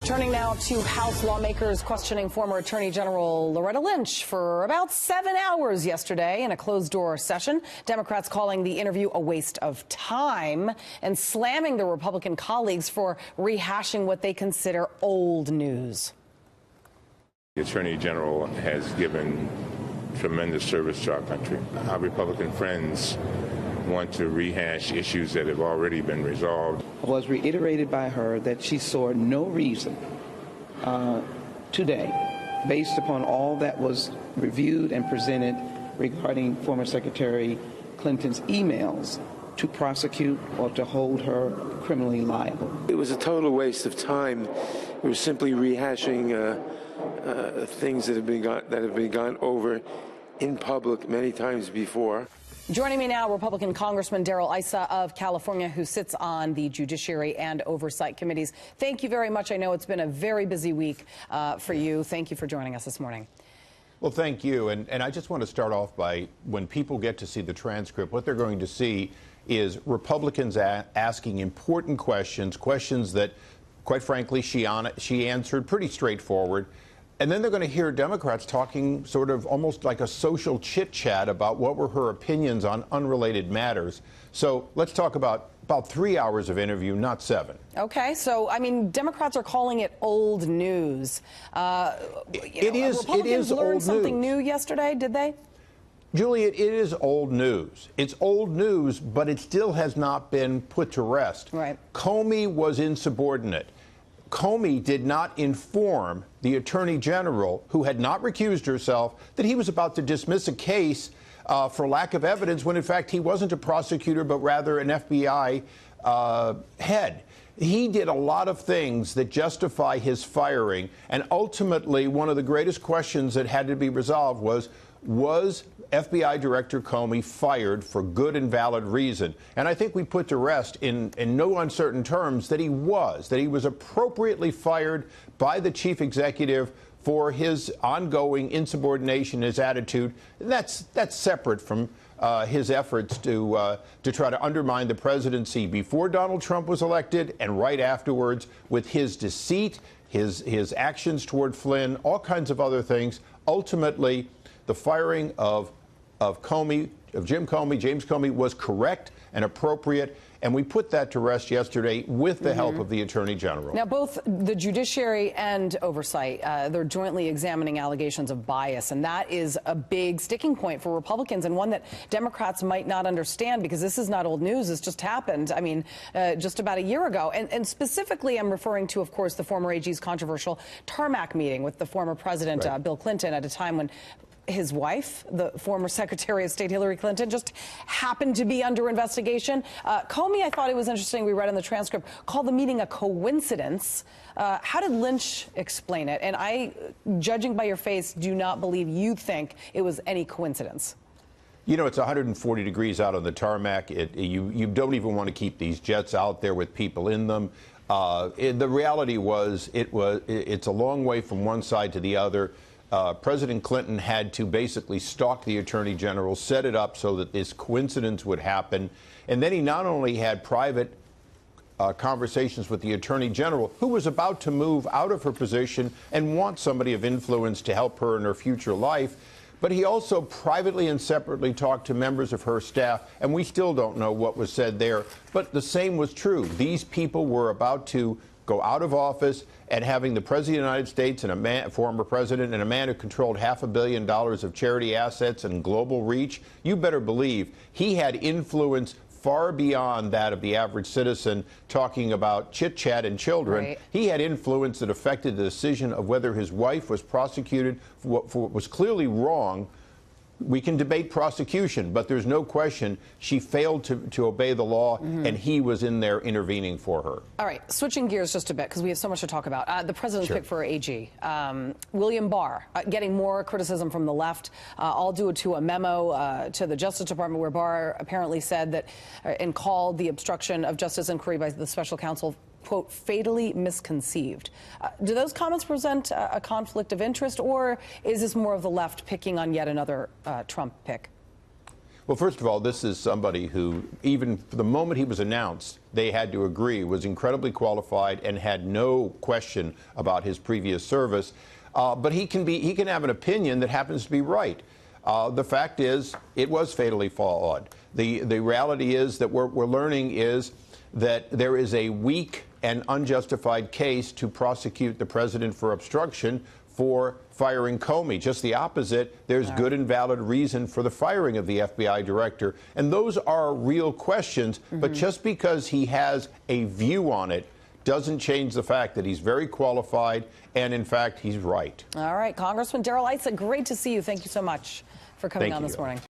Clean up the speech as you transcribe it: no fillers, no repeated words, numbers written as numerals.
Turning now to House lawmakers questioning former Attorney General Loretta Lynch for about 7 hours yesterday in a closed-door session. Democrats calling the interview a waste of time and slamming their Republican colleagues for rehashing what they consider old news. The Attorney General has given tremendous service to our country. Our Republican friends want to rehash issues that have already been resolved. It was reiterated by her that she saw no reason today, based upon all that was reviewed and presented regarding former Secretary Clinton's emails, to prosecute or to hold her criminally liable. It was a total waste of time. It was simply rehashing things that have been gone over in public many times before. Joining me now, Republican Congressman Darrell Issa of California, who sits on the Judiciary and Oversight Committees. Thank you very much. I know it's been a very busy week for you. Thank you for joining us this morning. Well, thank you. And I just want to start off by, when people get to see the transcript, what they're going to see is Republicans asking important questions that, quite frankly, she answered pretty straightforward. And then they're going to hear Democrats talking sort of almost like a social chit-chat about what were her opinions on unrelated matters. So let's talk about 3 hours of interview, not 7. Okay, so, I mean, Democrats are calling it old news. Republicans learned something new yesterday, did they? Julia, it is old news. It's old news, but it still has not been put to rest. Right. Comey was insubordinate. Comey did not inform the Attorney General, who had not recused herself, that he was about to dismiss a case for lack of evidence when, in fact, he wasn't a prosecutor, but rather an FBI head. He did a lot of things that justify his firing. And ultimately, one of the greatest questions that had to be resolved was FBI Director Comey fired for good and valid reason? And I think we put to rest in no uncertain terms that he was appropriately fired by the chief executive for his ongoing insubordination, his attitude. That's separate from his efforts to try to undermine the presidency before Donald Trump was elected and right afterwards, with his deceit, his actions toward Flynn, all kinds of other things. Ultimately, the firing of James Comey was correct and appropriate, and we put that to rest yesterday with the help of the Attorney General. Now, both the Judiciary and Oversight, they're jointly examining allegations of bias, and that is a big sticking point for Republicans, and one that Democrats might not understand, because this is not old news. This just happened, I mean, just about a year ago. And specifically, I'm referring to, of course, the former AG's controversial tarmac meeting with the former president, right, Bill Clinton, at a time when his wife, the former Secretary of State Hillary Clinton, just happened to be under investigation. Comey, I thought it was interesting, we read in the transcript, called the meeting a coincidence. How did Lynch explain it? And I, judging by your face, do not believe you think it was any coincidence. You know, it's 140 degrees out on the tarmac. You don't even want to keep these jets out there with people in them. The reality was, it's a long way from one side to the other. President Clinton had to basically stalk the Attorney General, set it up so that this coincidence would happen. And then he not only had private conversations with the Attorney General, who was about to move out of her position and want somebody of influence to help her in her future life, but he also privately and separately talked to members of her staff, and we still don't know what was said there. But the same was true. These people were about to go out of office, and having the President of the United States and a former president and a man who controlled $500 million of charity assets and global reach, you better believe he had influence far beyond that of the average citizen, talking about chit-chat and children. Right. He had influence that affected the decision of whether his wife was prosecuted for what was clearly wrong. We can debate prosecution, but there's no question she failed to obey the law, and he was in there intervening for her. All right, switching gears just a bit, because we have so much to talk about. The president's pick for AG, William Barr, getting more criticism from the left, all due to a memo to the Justice Department where Barr apparently said that and called the obstruction of justice inquiry by the special counsel, quote, fatally misconceived. Do those comments present a conflict of interest, or is this more of the left picking on yet another Trump pick? Well, first of all, this is somebody who, even the moment he was announced, they had to agree was incredibly qualified and had no question about his previous service. But he can have an opinion that happens to be right. The fact is, it was fatally flawed. The reality is that what we're learning is that there is a weak and unjustified case to prosecute the president for obstruction for firing Comey. Just the opposite. There's good and valid reason for the firing of the FBI director. And those are real questions. But just because he has a view on it doesn't change the fact that he's very qualified, and in fact, he's right. All right, Congressman Darrell Issa, great to see you. Thank you so much for coming on this morning.